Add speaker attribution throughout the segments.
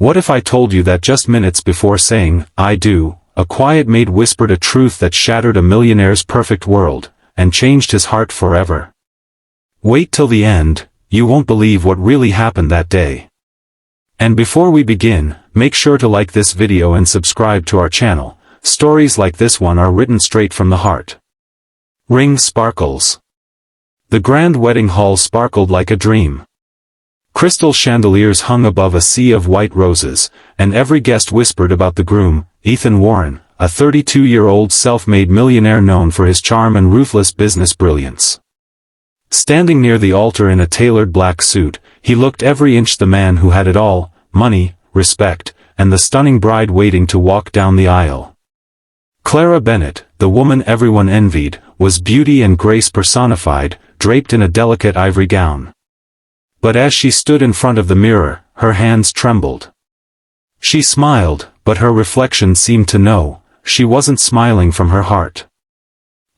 Speaker 1: What if I told you that just minutes before saying, I do, a quiet maid whispered a truth that shattered a millionaire's perfect world, and changed his heart forever? Wait till the end, you won't believe what really happened that day. And before we begin, make sure to like this video and subscribe to our channel. Stories like this one are written straight from the heart. Ring sparkles. The grand wedding hall sparkled like a dream. Crystal chandeliers hung above a sea of white roses, and every guest whispered about the groom, Ethan Warren, a 32-year-old self-made millionaire known for his charm and ruthless business brilliance. Standing near the altar in a tailored black suit, he looked every inch the man who had it all: money, respect, and the stunning bride waiting to walk down the aisle. Clara Bennett, the woman everyone envied, was beauty and grace personified, draped in a delicate ivory gown. But as she stood in front of the mirror, her hands trembled. She smiled, but her reflection seemed to know, she wasn't smiling from her heart.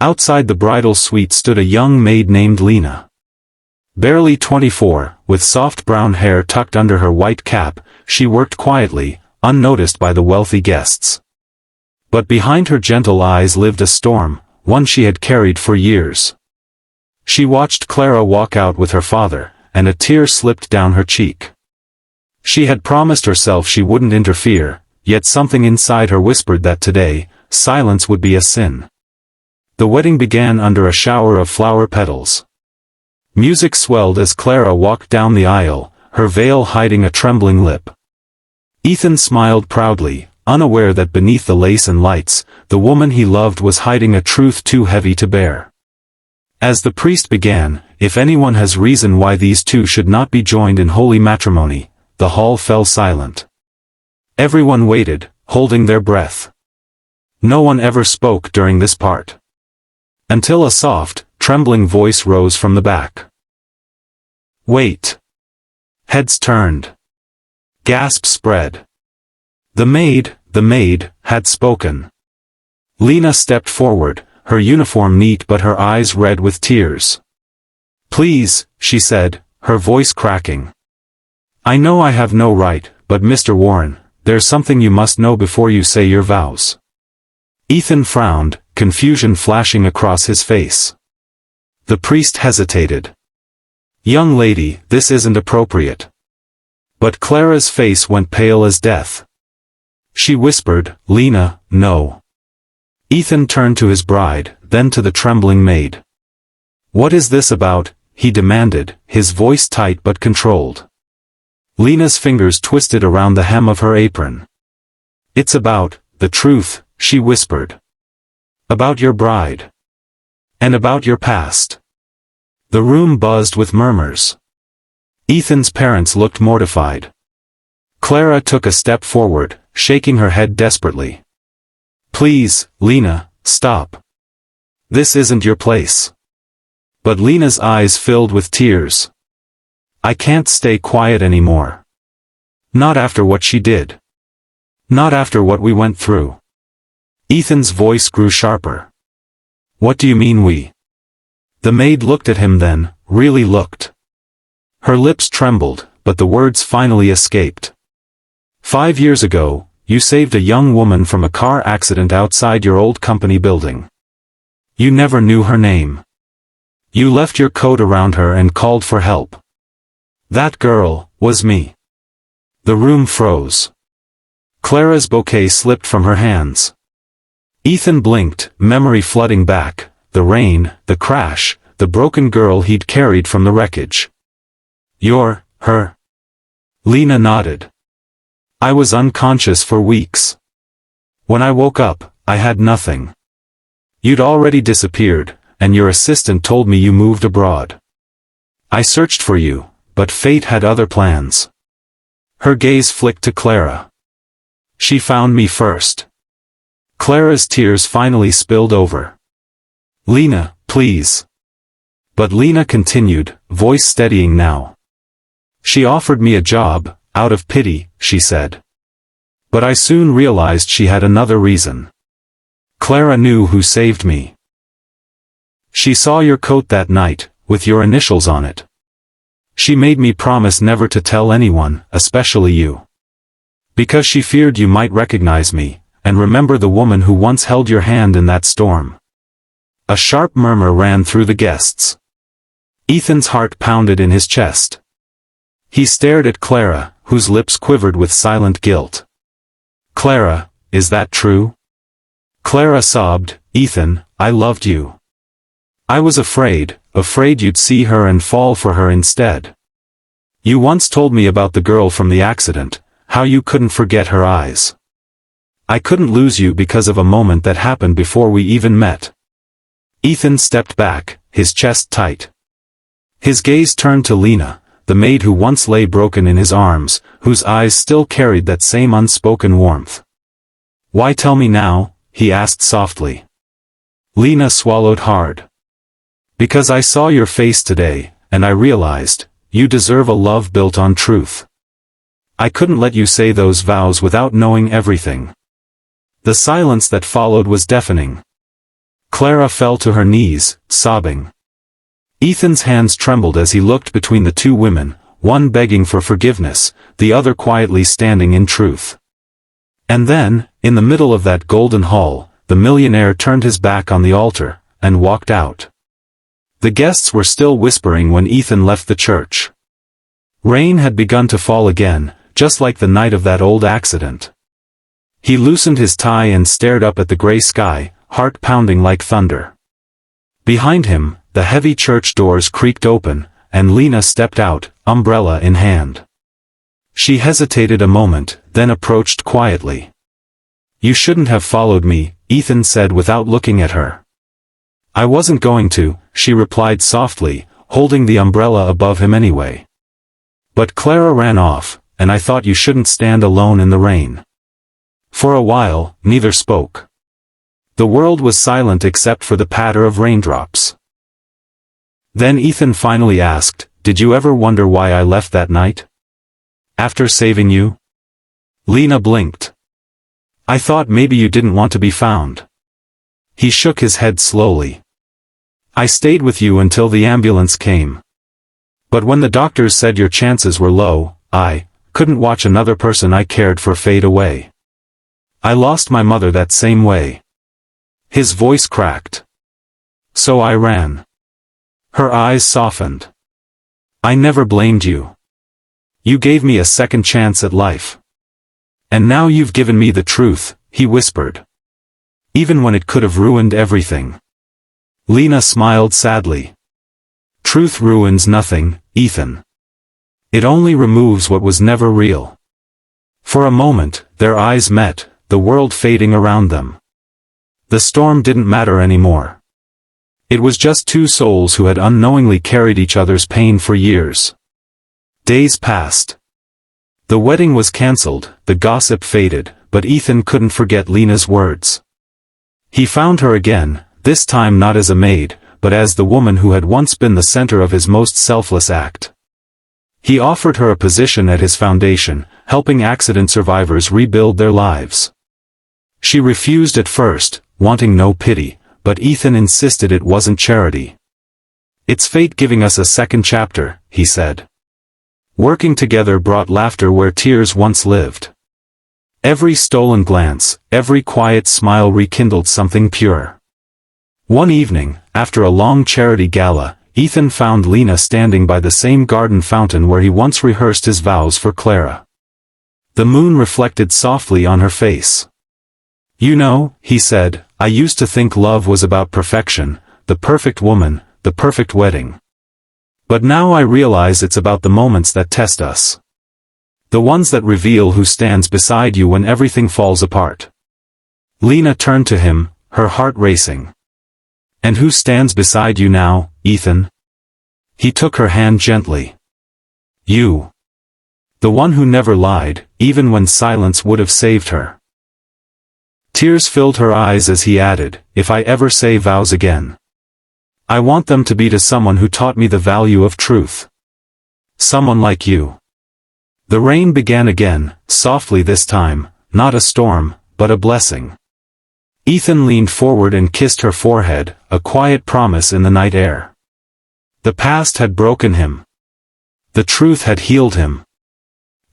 Speaker 1: Outside the bridal suite stood a young maid named Lena. Barely 24, with soft brown hair tucked under her white cap, she worked quietly, unnoticed by the wealthy guests. But behind her gentle eyes lived a storm, one she had carried for years. She watched Clara walk out with her father, and a tear slipped down her cheek. She had promised herself she wouldn't interfere, yet something inside her whispered that today, silence would be a sin. The wedding began under a shower of flower petals. Music swelled as Clara walked down the aisle, her veil hiding a trembling lip. Ethan smiled proudly, unaware that beneath the lace and lights, the woman he loved was hiding a truth too heavy to bear. As the priest began, "If anyone has reason why these two should not be joined in holy matrimony," the hall fell silent. Everyone waited, holding their breath. No one ever spoke during this part. Until a soft, trembling voice rose from the back. "Wait." Heads turned. Gasps spread. The maid, had spoken. Lena stepped forward, her uniform neat but her eyes red with tears. "Please," she said, her voice cracking. "I know I have no right, but Mr. Warren, there's something you must know before you say your vows." Ethan frowned, confusion flashing across his face. The priest hesitated. "Young lady, this isn't appropriate." But Clara's face went pale as death. She whispered, "Lena, no." Ethan turned to his bride, then to the trembling maid. "What is this about?" he demanded, his voice tight but controlled. Lena's fingers twisted around the hem of her apron. "It's about the truth," she whispered. "About your bride. And about your past." The room buzzed with murmurs. Ethan's parents looked mortified. Clara took a step forward, shaking her head desperately. "Please, Lena, stop. This isn't your place." But Lena's eyes filled with tears. "I can't stay quiet anymore. Not after what she did. Not after what we went through." Ethan's voice grew sharper. "What do you mean we?" The maid looked at him then, really looked. Her lips trembled, but the words finally escaped. "5 years ago, you saved a young woman from a car accident outside your old company building. You never knew her name. You left your coat around her and called for help. That girl was me." The room froze. Clara's bouquet slipped from her hands. Ethan blinked, memory flooding back, the rain, the crash, the broken girl he'd carried from the wreckage. "You're her?" Lena nodded. "I was unconscious for weeks. When I woke up, I had nothing. You'd already disappeared, and your assistant told me you moved abroad. I searched for you, but fate had other plans." Her gaze flicked to Clara. "She found me first." Clara's tears finally spilled over. "Lena, please." But Lena continued, voice steadying now. "She offered me a job, out of pity," she said. "But I soon realized she had another reason. Clara knew who saved me. She saw your coat that night, with your initials on it. She made me promise never to tell anyone, especially you. Because she feared you might recognize me, and remember the woman who once held your hand in that storm. A sharp murmur ran through the guests. Ethan's heart pounded in his chest. He stared at Clara, whose lips quivered with silent guilt. Clara, is that true? Clara sobbed, Ethan, I loved you. I was afraid you'd see her and fall for her instead. You once told me about the girl from the accident, how you couldn't forget her eyes. I couldn't lose you because of a moment that happened before we even met. Ethan stepped back, his chest tight. His gaze turned to Lena, the maid who once lay broken in his arms, whose eyes still carried that same unspoken warmth. Why tell me now? He asked softly. Lena swallowed hard. Because I saw your face today, and I realized, you deserve a love built on truth. I couldn't let you say those vows without knowing everything. The silence that followed was deafening. Clara fell to her knees, sobbing. Ethan's hands trembled as he looked between the two women, one begging for forgiveness, the other quietly standing in truth. And then, in the middle of that golden hall, the millionaire turned his back on the altar, and walked out. The guests were still whispering when Ethan left the church. Rain had begun to fall again, just like the night of that old accident. He loosened his tie and stared up at the gray sky, heart pounding like thunder. Behind him, the heavy church doors creaked open, and Lena stepped out, umbrella in hand. She hesitated a moment, then approached quietly. You shouldn't have followed me, Ethan said without looking at her. I wasn't going to, she replied softly, holding the umbrella above him anyway. But Clara ran off, and I thought you shouldn't stand alone in the rain. For a while, neither spoke. The world was silent except for the patter of raindrops. Then Ethan finally asked, Did you ever wonder why I left that night? After saving you? Lena blinked. I thought maybe you didn't want to be found. He shook his head slowly. I stayed with you until the ambulance came. But when the doctors said your chances were low, I couldn't watch another person I cared for fade away. I lost my mother that same way. His voice cracked. So I ran. Her eyes softened. I never blamed you. You gave me a second chance at life. And now you've given me the truth, he whispered. Even when it could have ruined everything. Lena smiled sadly. Truth ruins nothing, Ethan. It only removes what was never real. For a moment, their eyes met, the world fading around them. The storm didn't matter anymore. It was just two souls who had unknowingly carried each other's pain for years. Days passed. The wedding was cancelled, the gossip faded, but Ethan couldn't forget Lena's words. He found her again, this time not as a maid, but as the woman who had once been the center of his most selfless act. He offered her a position at his foundation, helping accident survivors rebuild their lives. She refused at first, wanting no pity, but Ethan insisted it wasn't charity. It's fate giving us a second chapter, he said. Working together brought laughter where tears once lived. Every stolen glance, every quiet smile rekindled something pure. One evening, after a long charity gala, Ethan found Lena standing by the same garden fountain where he once rehearsed his vows for Clara. The moon reflected softly on her face. You know, he said, I used to think love was about perfection, the perfect woman, the perfect wedding. But now I realize it's about the moments that test us. The ones that reveal who stands beside you when everything falls apart. Lena turned to him, her heart racing. And who stands beside you now, Ethan? He took her hand gently. You. The one who never lied, even when silence would have saved her. Tears filled her eyes as he added, if I ever say vows again. I want them to be to someone who taught me the value of truth. Someone like you. The rain began again, softly this time, not a storm, but a blessing. Ethan leaned forward and kissed her forehead, a quiet promise in the night air. The past had broken him. The truth had healed him.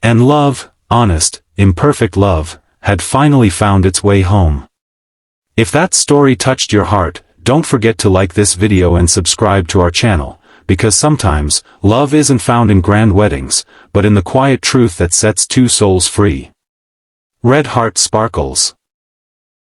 Speaker 1: And love, honest, imperfect love, had finally found its way home. If that story touched your heart, don't forget to like this video and subscribe to our channel, because sometimes, love isn't found in grand weddings, but in the quiet truth that sets two souls free. Red heart sparkles.